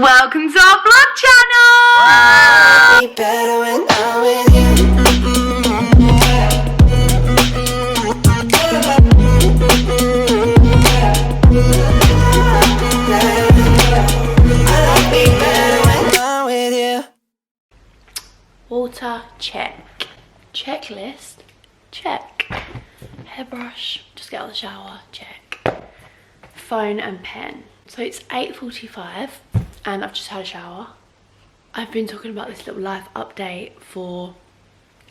Welcome to our vlog channel! Be better when I'm with you. Be better when I'm with you. Water, check. Checklist, check. Hairbrush, just get out of the shower, check. Phone and pen. So it's 8:45 and I've just had a shower. I've been talking about this little life update for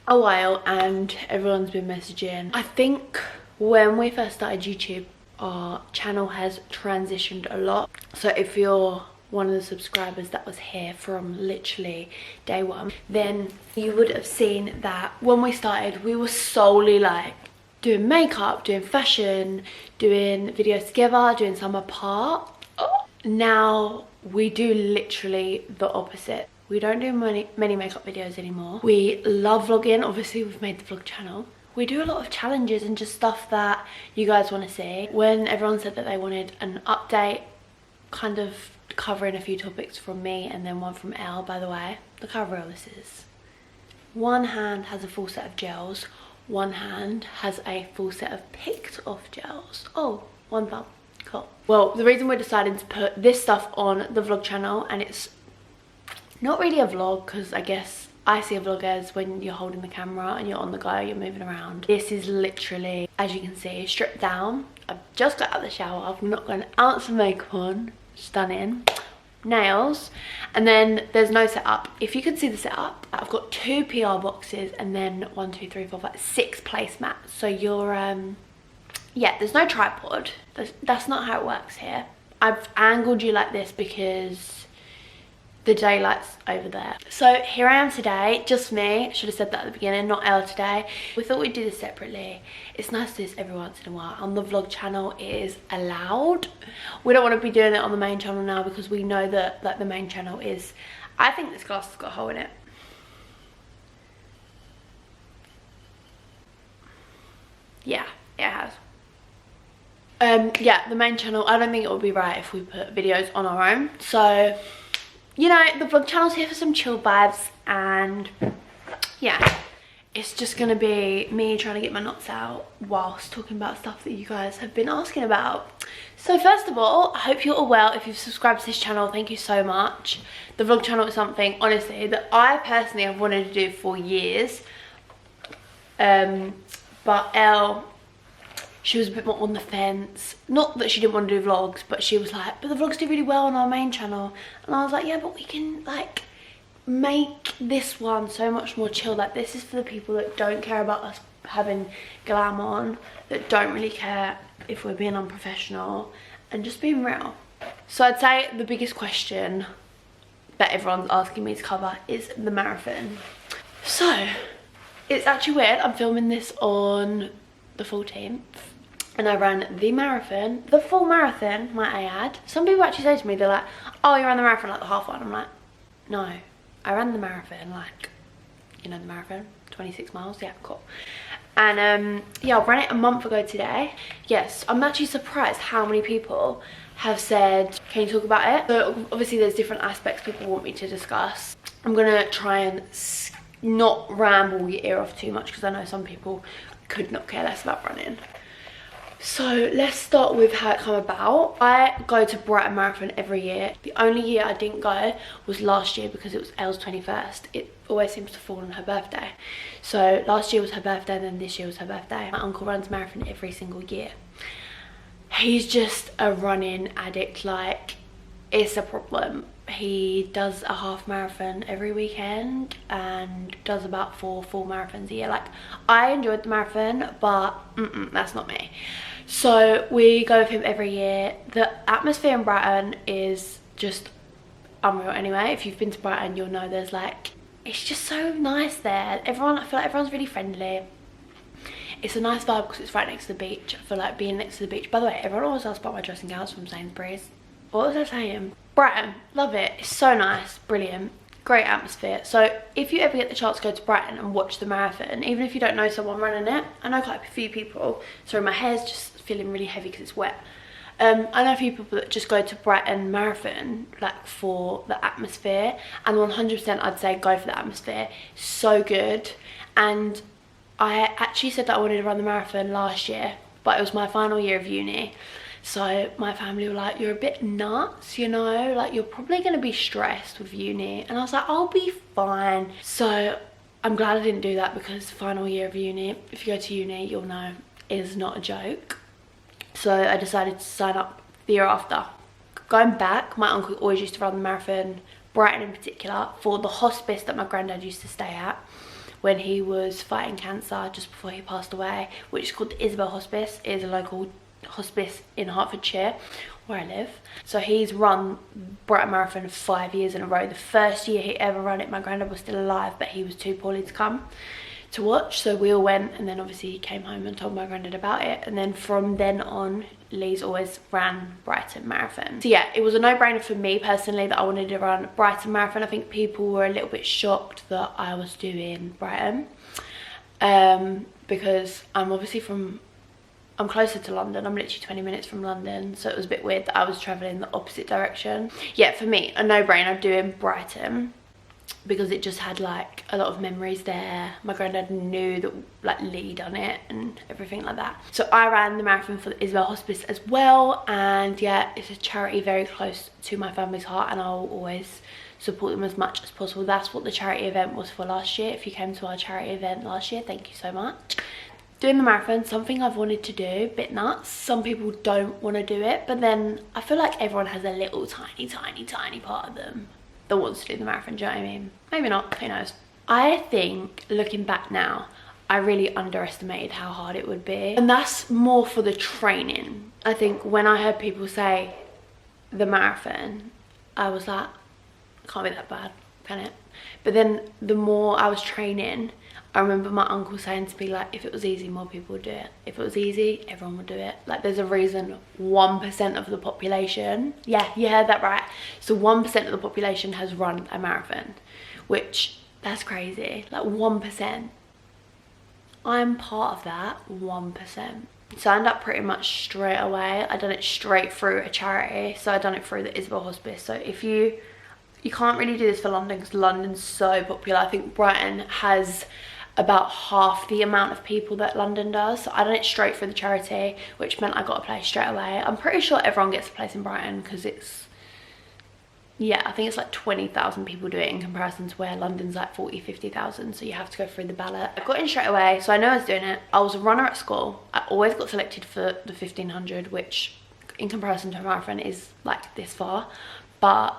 a while and everyone's been messaging. I think when we first started YouTube, our channel has transitioned a lot. So if you're one of the subscribers that was here from literally day one, then you would have seen that when we started, we were solely like doing makeup, doing fashion, doing videos together, doing some apart. Now we do literally the opposite. We don't do many makeup videos anymore. We love vlogging. Obviously we've made the vlog channel. We do a lot of challenges and just stuff that you guys want to see. When everyone said that they wanted an update, kind of covering a few topics from me and then one from Elle, by the way, look how real this is. One hand has a full set of gels, one hand has a full set of picked off gels. Oh, one thumb. Cool. Well, the reason we're deciding to put this stuff on the vlog channel, and it's not really a vlog because I guess I see a vlog as when you're holding the camera and you're on the go, you're moving around. This is literally, as you can see, stripped down. I've just got out of the shower. I've not got an ounce of makeup on. Stunning. Nails. And then there's no setup. If you can see the setup, I've got 2 PR boxes and then 1, 2, 3, 4, 5, 6 placemats. So you're yeah, there's no tripod. That's not how it works here. I've angled you like this because the daylight's over there. So here I am today, just me. Should have said that at the beginning, not Elle today. We thought we'd do this separately. It's nice to do this every once in a while. On the vlog channel it is allowed. We don't want to be doing it on the main channel now because we know that like the main channel is, I think this glass has got a hole in it. Yeah, it has. Yeah, the main channel, I don't think it would be right if we put videos on our own. So, you know, the vlog channel's here for some chill vibes, and yeah, it's just gonna be me trying to get my knots out whilst talking about stuff that you guys have been asking about. So first of all, I hope you're all well. If you've subscribed to this channel, thank you so much. The vlog channel is something, honestly, that I personally have wanted to do for years. But Elle, she was a bit more on the fence. Not that she didn't want to do vlogs, but she was like, but the vlogs do really well on our main channel. And I was like, yeah, but we can like make this one so much more chill. Like, this is for the people that don't care about us having glam on, that don't really care if we're being unprofessional, and just being real. So I'd say the biggest question that everyone's asking me to cover is the marathon. So it's actually weird, I'm filming this on the 14th. And I ran the marathon, the full marathon, might I add. Some people actually say to me, they're like, oh, you ran the marathon like the half one. I'm like, no, I ran the marathon, like, you know the marathon, 26 miles, yeah, cool. And yeah, I ran it a month ago today. Yes, I'm actually surprised how many people have said, can you talk about it? So obviously there's different aspects people want me to discuss. I'm gonna try and not ramble your ear off too much because I know some people could not care less about running. So let's start with how it came about. I go to Brighton Marathon every year. The only year I didn't go was last year because it was ELL'S 21st. It always seems to fall on her birthday. So last year was her birthday and then this year was her birthday. My uncle runs marathon every single year. He's just a running addict, like it's a problem. He does a half marathon every weekend and does about 4 full marathons a year. Like, I enjoyed the marathon, but that's not me. So we go with him every year. The atmosphere in Brighton is just unreal anyway. If you've been to Brighton, you'll know there's like, it's just so nice there. Everyone, I feel like everyone's really friendly. It's a nice vibe because it's right next to the beach. I feel like being next to the beach. By the way, everyone always asks about my dressing gowns from Sainsbury's. What was I saying? Brighton, love it. It's so nice, brilliant, great atmosphere. So if you ever get the chance to go to Brighton and watch the marathon, even if you don't know someone running it, I know quite a few people. Sorry, my hair's just feeling really heavy because it's wet. I know people that just go to Brighton Marathon like for the atmosphere, and 100% I'd say go for the atmosphere. So good. And I actually said that I wanted to run the marathon last year, but it was my final year of uni. So my family were like, you're a bit nuts, you know, like you're probably going to be stressed with uni. And I was like, I'll be fine. So I'm glad I didn't do that, because final year of uni, if you go to uni, you'll know, is not a joke. So I decided to sign up the year after. Going back, my uncle always used to run the marathon, Brighton in particular, for the hospice that my granddad used to stay at when he was fighting cancer just before he passed away, which is called the Isabel Hospice. It is a local hospice in Hertfordshire where I live. So he's run Brighton Marathon 5 years in a row. The first year he ever ran it, my granddad was still alive, but he was too poorly to come to watch, so we all went, and then obviously he came home and told my granddad about it, and then from then on Lee's always ran Brighton Marathon. So yeah, it was a no-brainer for me personally that I wanted to run Brighton Marathon. I think people were a little bit shocked that I was doing Brighton, because I'm obviously I'm closer to London. I'm literally 20 minutes from London, so it was a bit weird that I was travelling the opposite direction. Yeah, for me, a no-brainer doing Brighton, because it just had like a lot of memories there. My granddad knew that like Lee done it and everything like that. So I ran the marathon for the Isabel Hospice as well, and yeah, it's a charity very close to my family's heart, and I'll always support them as much as possible. That's what the charity event was for last year. If you came to our charity event last year, thank you so much. Doing the marathon, something I've wanted to do, a bit nuts. Some people don't want to do it, but then I feel like everyone has a little tiny part of them that wants to do the marathon, do you know what I mean? Maybe not, who knows. I think, looking back now, I really underestimated how hard it would be. And that's more for the training. I think when I heard people say the marathon, I was like, can't be that bad, can it? But then the more I was training, I remember my uncle saying to me, like, if it was easy, more people would do it. If it was easy, everyone would do it. Like, there's a reason 1% of the population, yeah, you heard that right. So 1% of the population has run a marathon, which, that's crazy. Like 1%. I'm part of that 1%. Signed up pretty much straight away. I done it straight through a charity. So I done it through the Isabel Hospice. So if you can't really do this for London, because London's so popular. I think Brighton has about half the amount of people that London does. So I done it straight for the charity, which meant I got a place straight away. I'm pretty sure everyone gets a place in Brighton, because it's, yeah, I think it's like 20,000 people do it in comparison to where London's like 40, 50,000. So you have to go through the ballot. I got in straight away, so I know I was doing it. I was a runner at school. I always got selected for the 1500, which in comparison to a marathon is like this far. But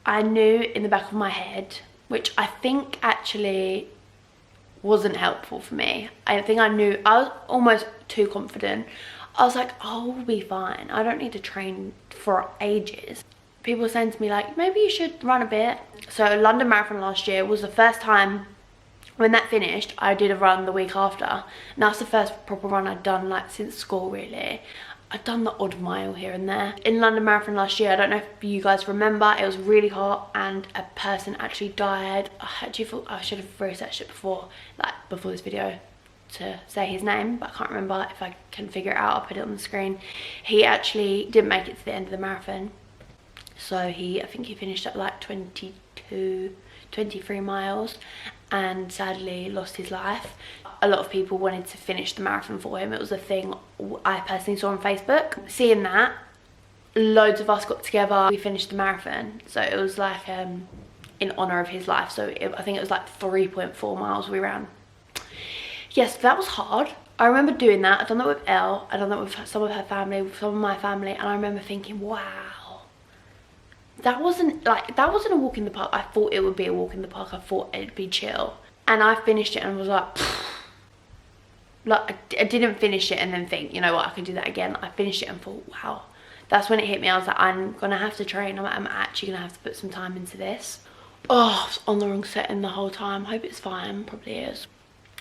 I knew in the back of my head, which I think actually wasn't helpful for me. I think I knew, I was almost too confident. I was like, I'll be fine. I don't need to train for ages. People were saying to me like, maybe you should run a bit. So London Marathon last year was the first time, when that finished, I did a run the week after. And that's the first proper run I'd done like since school really. I've done the odd mile here and there. In London Marathon last year, I don't know if you guys remember, it was really hot and a person actually died. I actually thought I should have researched it before this video to say his name, but I can't remember. If I can figure it out, I'll put it on the screen. He actually didn't make it to the end of the marathon. So I think he finished at like 23 miles and sadly lost his life. A lot of people wanted to finish the marathon for him. It was a thing I personally saw on Facebook. Seeing that, loads of us got together. We finished the marathon. So it was like in honour of his life. So I think it was like 3.4 miles we ran. Yes, that was hard. I remember doing that. I've done that with Elle. I've done that with some of her family, with some of my family. And I remember thinking, wow, that wasn't a walk in the park. I thought it would be a walk in the park. I thought it'd be chill. And I finished it and was like, I didn't finish it and then think, you know what, I can do that again. I finished it and thought, wow. That's when it hit me. I was like, I'm gonna have to train. I'm actually gonna have to put some time into this. Oh, I was on the wrong setting the whole time. Hope it's fine, probably is.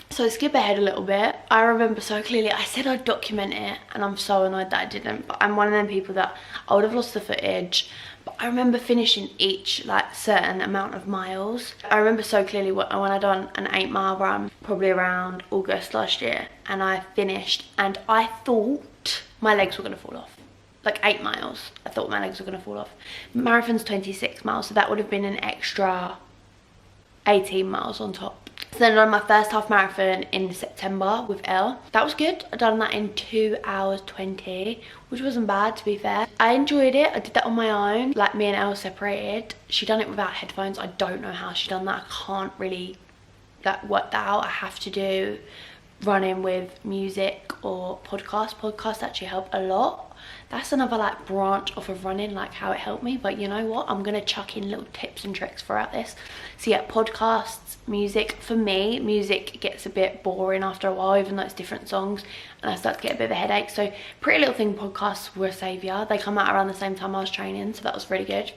So skip ahead a little bit. I remember so clearly, I said I'd document it and I'm so annoyed that I didn't. But I'm one of them people that I would have lost the footage. But I remember finishing each like certain amount of miles. I remember so clearly when I done an 8-mile run, probably around August last year, and I finished and I thought my legs were gonna fall off. like 8 miles. I thought my legs were gonna fall off. Marathon's 26 miles, so that would have been an extra 18 miles on top. So then I done my first half marathon in September with Elle. That was good. I done that in 2 hours 20, which wasn't bad, to be fair. I enjoyed it. I did that on my own. Like, me and Elle separated. She done it without headphones. I don't know how she done that. I can't really work that out. I have to do running with music or podcasts actually help a lot. That's another like branch off of running, like how it helped me. But you know what, I'm gonna chuck in little tips and tricks throughout this. So yeah, podcasts, music. For me, music gets a bit boring after a while, even though it's different songs, and I start to get a bit of a headache. So Pretty Little Thing podcasts were a saviour. They come out around the same time I was training, so that was really good.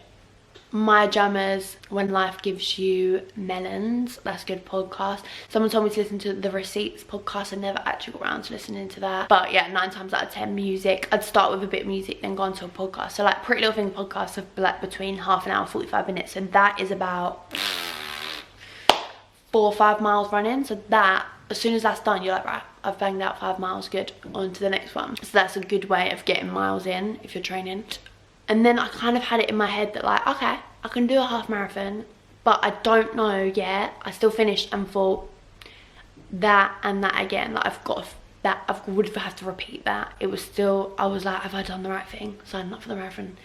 My Jammers, When Life Gives You Melons, that's a good podcast. Someone told me to listen to the Receipts podcast. I never actually got around to listening to that, but yeah, 9 times out of 10 music. I'd start with a bit of music, then go on to a podcast. So like Pretty Little Thing podcasts are like between half an hour 45 minutes, so that is about 4 or 5 miles running. So that, as soon as that's done, you're like, right, I've banged out 5 miles, good, on to the next one. So that's a good way of getting miles in if you're training. And then I kind of had it in my head that like, okay, I can do a half marathon, but I don't know yet. I still finished and thought that and that again. Like I would have to repeat that. It was still, I was like, have I done the right thing? Signing up for the marathon.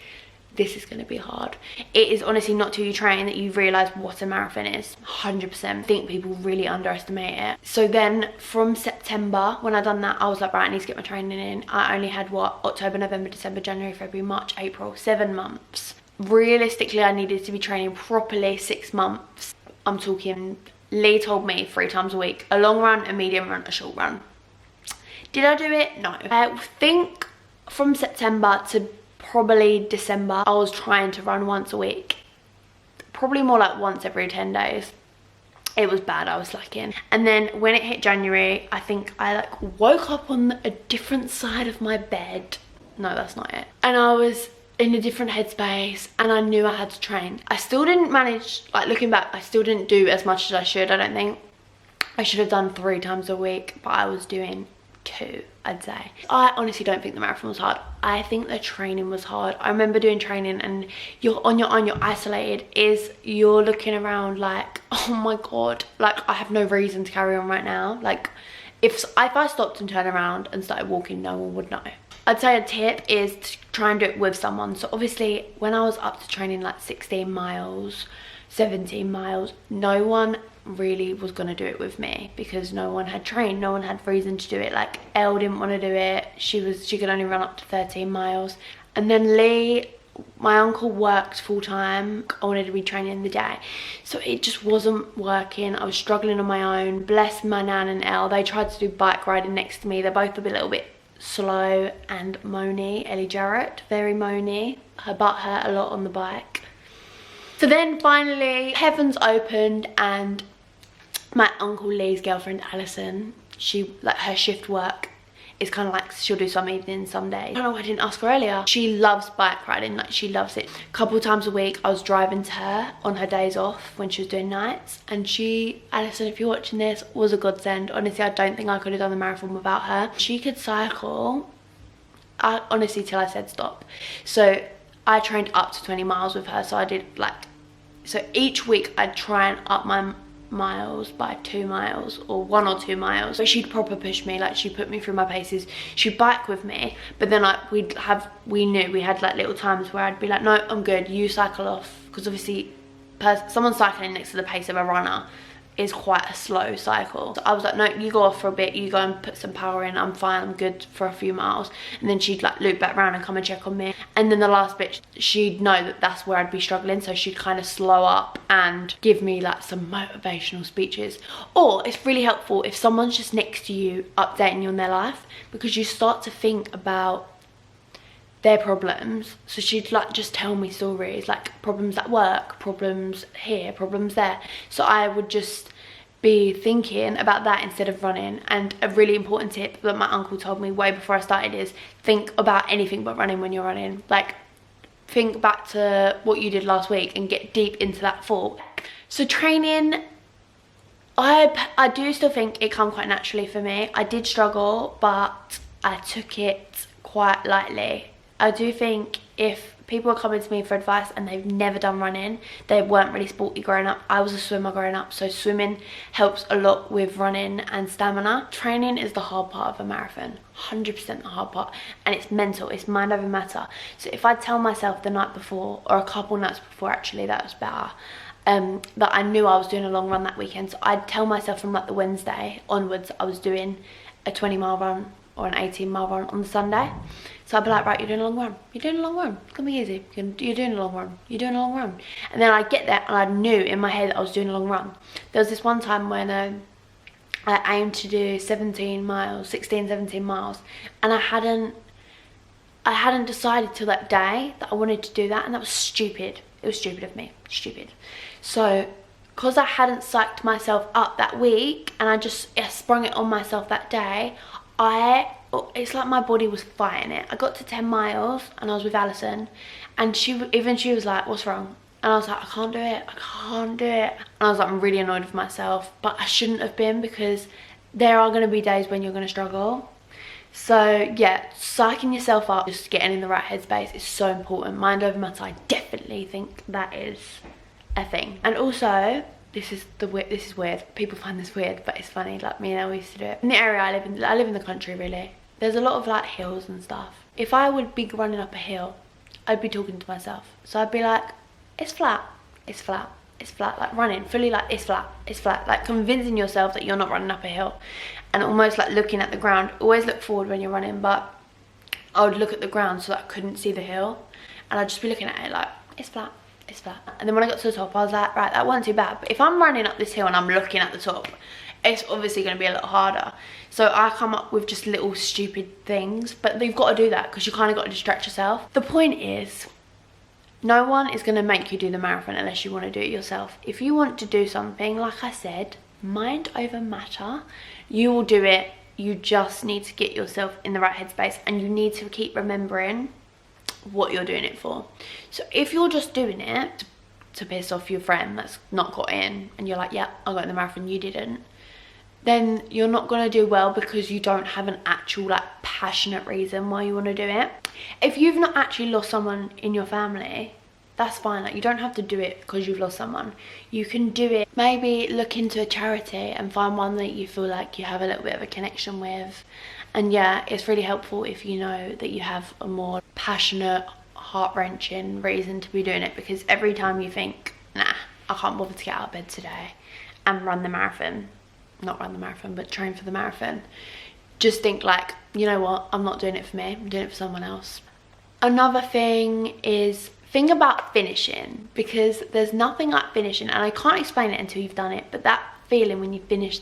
This is going to be hard. It is honestly not till you train that you realise what a marathon is. 100%. I think people really underestimate it. So then from September, when I done that, I was like, right, I need to get my training in. I only had what, October, November, December, January, February, March, April, 7 months. Realistically, I needed to be training properly 6 months. I'm talking, Lee told me 3 times a week, a long run, a medium run, a short run. Did I do it? No. I think from September to probably December, I was trying to run once a week, probably more like once every 10 days. It was bad, I was slacking. And then when it hit January, I think I like woke up on a different side of my bed. No, that's not it. And I was in a different headspace and I knew I had to train. I still didn't manage, like looking back, I still didn't do as much as I should. I don't think I should have done 3 times a week, but I was doing 2, I'd say. I honestly don't think the marathon was hard. I think the training was hard. I remember doing training and you're on your own, you're isolated, you're looking around like, oh my god, like I have no reason to carry on right now. Like if I stopped and turned around and started walking, no one would know. I'd say a tip is to try and do it with someone. So obviously when I was up to training like 16 miles, 17 miles, no one really was gonna do it with me because no one had trained, no one had reason to do it. Like Elle didn't want to do it. She could only run up to 13 miles. And then Lee, my uncle, worked full-time. I wanted to be training in the day, so it just wasn't working. I was struggling on my own. Bless my nan and Elle, they tried to do bike riding next to me. They're both a little bit slow and moany. Ellie Jarrett, very moany. Her butt hurt a lot on the bike. So then finally heavens opened and my uncle Lee's girlfriend Alison, she, like, her shift work is kind of like she'll do some evenings, some days. I don't know why I didn't ask her earlier. She loves bike riding, like she loves it. A couple times a week I was driving to her on her days off when she was doing nights, and she, Alison, if you're watching this, was a godsend. Honestly, I don't think I could have done the marathon without her. She could cycle, honestly, till I said stop. So I trained up to 20 miles with her, so I did like, so each week I'd try and up my miles by 2 miles or 1 or 2 miles, but she'd proper push me. Like she put me through my paces, she'd bike with me, but then like we knew we had like little times where I'd be like, no, I'm good, you cycle off, because obviously someone cycling next to the pace of a runner is quite a slow cycle. So I was like, no, you go off for a bit, you go and put some power in, I'm fine, I'm good for a few miles. And then she'd like loop back around and come and check on me. And then the last bit, she'd know that that's where I'd be struggling, so she'd kind of slow up and give me like some motivational speeches. Or it's really helpful if someone's just next to you updating you on their life, because you start to think about their problems. So she'd like just tell me stories, like problems at work, problems here, problems there. So I would just be thinking about that instead of running. And a really important tip that my uncle told me way before I started is think about anything but running when you're running. Like think back to what you did last week and get deep into that thought. So training, I do still think it come quite naturally for me. I did struggle, but I took it quite lightly. I do think if people are coming to me for advice and they've never done running, they weren't really sporty growing up. I was a swimmer growing up, so swimming helps a lot with running and stamina. Training is the hard part of a marathon, 100% the hard part, and it's mental, it's mind over matter. So if I tell myself the night before, or a couple nights before actually, that was better, that I knew I was doing a long run that weekend, so I'd tell myself from like the Wednesday onwards I was doing a 20-mile run or an 18-mile run on the Sunday. So I'd be like, right, you're doing a long run, you're doing a long run, it's gonna be easy, you're doing a long run, you're doing a long run. And then I'd get there and I knew in my head that I was doing a long run. There was this one time when I aimed to do 17 miles, 16, 17 miles, and I hadn't decided till that day that I wanted to do that, and that was stupid. It was stupid of me, stupid. So, because I hadn't psyched myself up that week, and I just sprung it on myself that day, it's like my body was fighting it. I got to 10 miles and I was with Alison, and she was like, what's wrong? And I was like, I can't do it, I can't do it. And I was like, I'm really annoyed with myself, but I shouldn't have been, because there are going to be days when you're going to struggle. So yeah, psyching yourself up, just getting in the right headspace is so important. Mind over matter, I definitely think that is a thing. And also, this is weird. People find this weird, but it's funny. Like, me and Elle used to do it. In the area I live in the country really. There's a lot of like hills and stuff. If I would be running up a hill, I'd be talking to myself. So I'd be like, it's flat, it's flat, it's flat. Like running fully, like it's flat, it's flat. Like convincing yourself that you're not running up a hill, and almost like looking at the ground. Always look forward when you're running, but I would look at the ground so that I couldn't see the hill, and I'd just be looking at it like, it's flat, it's flat. And then when I got to the top, I was like, right, that wasn't too bad. But if I'm running up this hill and I'm looking at the top, it's obviously going to be a lot harder. So I come up with just little stupid things, but you've got to do that because you kind of got to distract yourself. The point is, no one is going to make you do the marathon unless you want to do it yourself. If you want to do something, like I said, mind over matter, you will do it. You just need to get yourself in the right headspace, and you need to keep remembering what you're doing it for. So if you're just doing it to piss off your friend that's not got in, and you're like, yeah, I got in the marathon, you didn't, then you're not going to do well, because you don't have an actual like passionate reason why you want to do it. If you've not actually lost someone in your family, that's fine. Like, you don't have to do it because you've lost someone. You can do it, maybe look into a charity and find one that you feel like you have a little bit of a connection with. And yeah, it's really helpful if you know that you have a more passionate, heart-wrenching reason to be doing it, because every time you think, nah, I can't bother to get out of bed today and run the marathon, not run the marathon, but train for the marathon, just think like, you know what, I'm not doing it for me, I'm doing it for someone else. Another thing is, think about finishing, because there's nothing like finishing, and I can't explain it until you've done it, but that feeling when you finish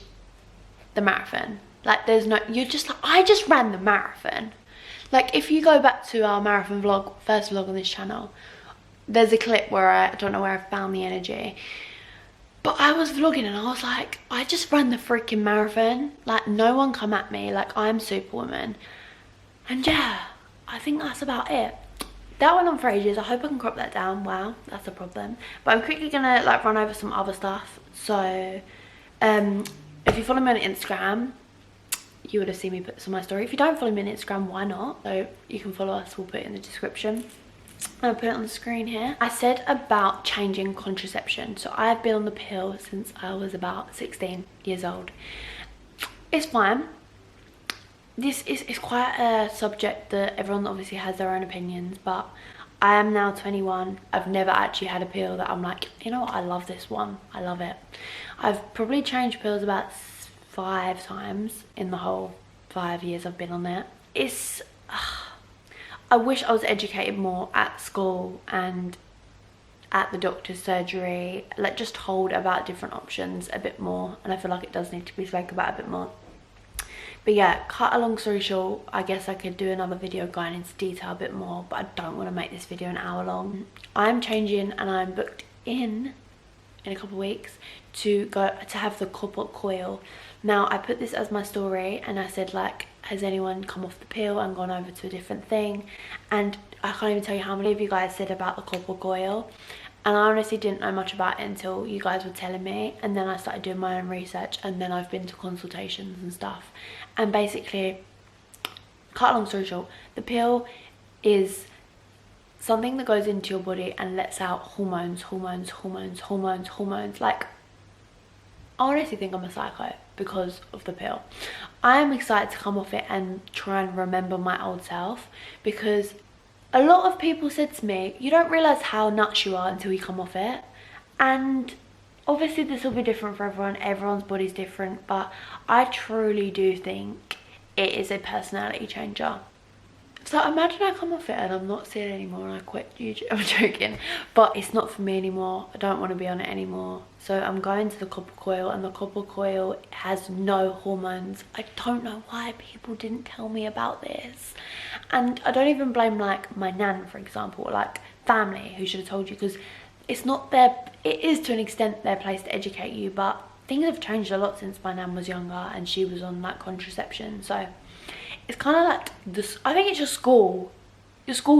the marathon, like there's no, you're just like, I just ran the marathon. Like, if you go back to our marathon vlog, first vlog on this channel, there's a clip where I don't know where I found the energy, but I was vlogging and I was like, I just ran the freaking marathon. Like, no one come at me, like I'm Superwoman. And yeah, I think that's about it. That went on for ages. I hope I can crop that down. Wow, that's a problem. But I'm quickly gonna like run over some other stuff. So if you follow me on Instagram, you would have seen me put this on my story. If you don't follow me on Instagram, why not? So you can follow us, we'll put it in the description. I'll put it on the screen here. I said about changing contraception. So I've been on the pill since I was about 16 years old. It's fine. This is quite a subject that everyone obviously has their own opinions, but I am now 21. I've never actually had a pill that I'm like, you know what, I love this one, I love it. I've probably changed pills about 5 times in the whole 5 years I've been on it. It's I wish I was educated more at school and at the doctor's surgery, like just told about different options a bit more, and I feel like it does need to be spoken about a bit more. But yeah, cut a long story short, I guess I could do another video going into detail a bit more, but I don't want to make this video an hour long. I'm changing, and I'm booked in a couple of weeks to go to have the copper coil. Now, I put this as my story, and I said like, has anyone come off the pill and gone over to a different thing? And I can't even tell you how many of you guys said about the copper coil. And I honestly didn't know much about it until you guys were telling me, and then I started doing my own research, and then I've been to consultations and stuff. And basically, cut a long story short, the pill is something that goes into your body and lets out hormones. Like, I honestly think I'm a psycho because of the pill. I am excited to come off it and try and remember my old self, because a lot of people said to me, you don't realise how nuts you are until you come off it. And obviously this will be different for everyone, everyone's body's different, but I truly do think it is a personality changer. So imagine I come off it and I'm not seeing it anymore and I quit YouTube. I'm joking, but it's not for me anymore. I don't want to be on it anymore. So I'm going to the copper coil, and the copper coil has no hormones. I don't know why people didn't tell me about this. And I don't even blame like my nan, for example, or like family who should have told you, because it's not their, it is to an extent their place to educate you, but things have changed a lot since my nan was younger and she was on like contraception. So it's kind of like this, I think it's your school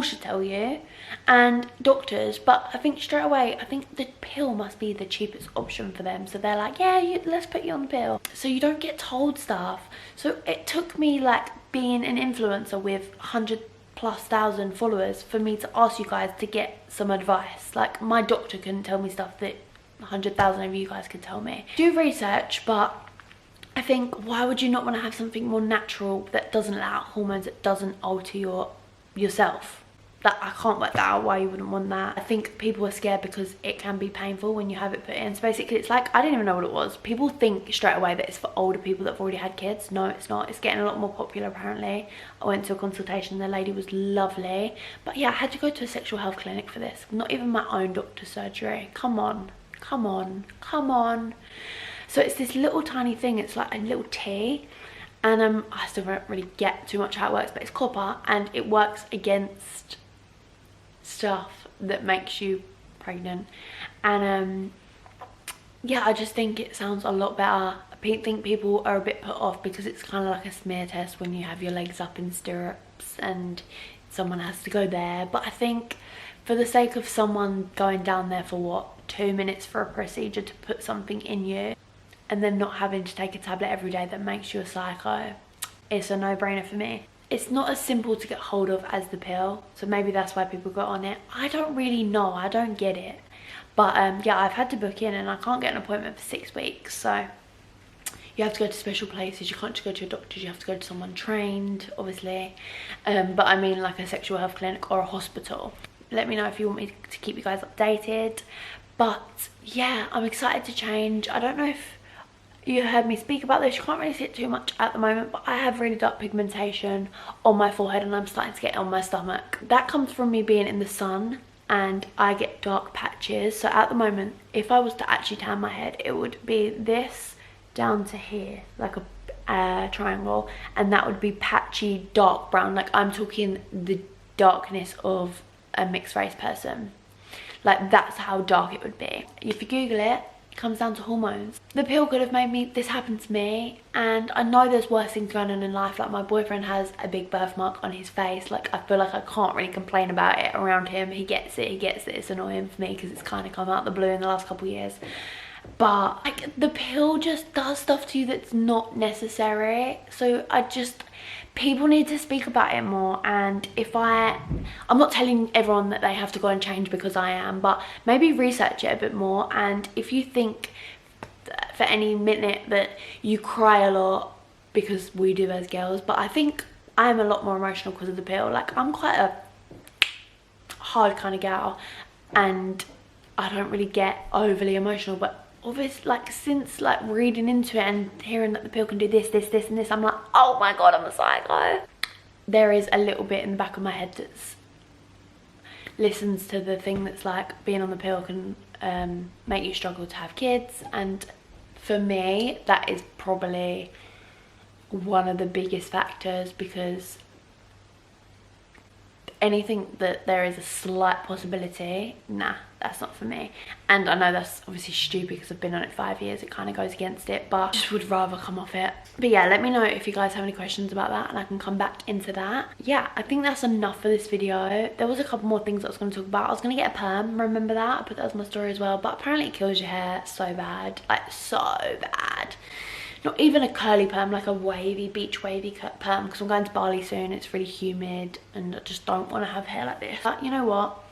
should tell you, and doctors, but I think straight away, I think the pill must be the cheapest option for them, so they're like, yeah, let's put you on the pill, so you don't get told stuff. So it took me like being an influencer with 100,000+ followers for me to ask you guys to get some advice. Like, my doctor couldn't tell me stuff that 100,000 of you guys could tell me. Do research, but I think, why would you not want to have something more natural that doesn't allow hormones, that doesn't alter yourself? That, I can't work that out, why you wouldn't want that. I think people are scared because it can be painful when you have it put in. So basically it's like, I didn't even know what it was. People think straight away that it's for older people that have already had kids. No, it's not. It's getting a lot more popular apparently. I went to a consultation, the lady was lovely. But yeah, I had to go to a sexual health clinic for this. Not even my own doctor's surgery. Come on. So it's this little tiny thing, it's like a little T, and I still don't really get too much how it works, but it's copper and it works against stuff that makes you pregnant. And yeah, I just think it sounds a lot better. I think people are a bit put off because it's kind of like a smear test when you have your legs up in stirrups and someone has to go there. But I think for the sake of someone going down there for what, 2 minutes for a procedure to put something in you, and then not having to take a tablet every day that makes you a psycho, it's a no-brainer for me. It's not as simple to get hold of as the pill, so maybe that's why people got on it. I don't really know, I don't get it. But yeah, I've had to book in and I can't get an appointment for 6 weeks, so you have to go to special places. You can't just go to your doctors, you have to go to someone trained, obviously. But I mean like a sexual health clinic or a hospital. Let me know if you want me to keep you guys updated. But yeah, I'm excited to change. I don't know if you heard me speak about this, you can't really see it too much at the moment, but I have really dark pigmentation on my forehead and I'm starting to get it on my stomach. That comes from me being in the sun and I get dark patches. So at the moment, if I was to actually tan my head, it would be this down to here, like a triangle, and that would be patchy dark brown. Like, I'm talking the darkness of a mixed race person. Like, that's how dark it would be. If you Google it, it comes down to hormones. The pill could have made this happen to me, and I know there's worse things going on in life. Like, my boyfriend has a big birthmark on his face. Like, I feel like I can't really complain about it around him. He gets it, it's annoying for me because it's kind of come out of the blue in the last couple of years. But like, the pill just does stuff to you that's not necessary. So people need to speak about it more. And I'm not telling everyone that they have to go and change because I am, but maybe research it a bit more. And if you think for any minute that you cry a lot, because we do as girls, but I think I'm a lot more emotional because of the pill. Like, I'm quite a hard kind of gal and I don't really get overly emotional, but obviously, like, since like reading into it and hearing that the pill can do this and this, I'm like, oh my god, I'm a psycho. There is a little bit in the back of my head that's listens to the thing that's like, being on the pill can make you struggle to have kids. And for me, that is probably one of the biggest factors, because anything that there is a slight possibility, nah, that's not for me. And I know that's obviously stupid because I've been on it 5 years, it kind of goes against it, but I just would rather come off it. But yeah, let me know if you guys have any questions about that and I can come back into that. Yeah, I think that's enough for this video. There was a couple more things I was going to talk about. I was going to get a perm, remember that? I put that as my story as well, but apparently it kills your hair so bad, like so bad. not even a curly perm, like a wavy, beach wavy perm, because I'm going to Bali soon. It's really humid and I just don't want to have hair like this. But you know what,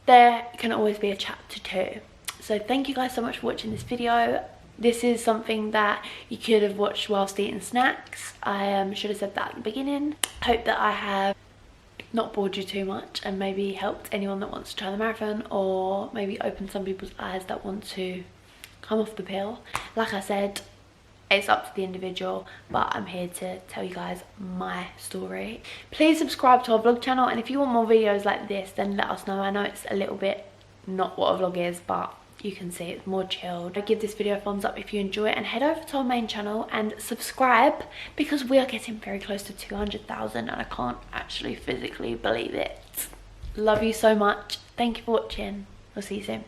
there can always be a chapter 2. So thank you guys so much for watching this video. This is something that you could have watched whilst eating snacks. I should have said that at the beginning. Hope that I have not bored you too much and maybe helped anyone that wants to try the marathon, or maybe opened some people's eyes that want to come off the pill. Like I said, it's up to the individual, but I'm here to tell you guys my story. Please subscribe to our vlog channel, and if you want more videos like this, then let us know. I know it's a little bit not what a vlog is, but you can see it's more chilled. Give this video a thumbs up if you enjoy it, and head over to our main channel and subscribe, because we are getting very close to 200,000 and I can't actually physically believe it. Love you so much. Thank you for watching. I'll see you soon.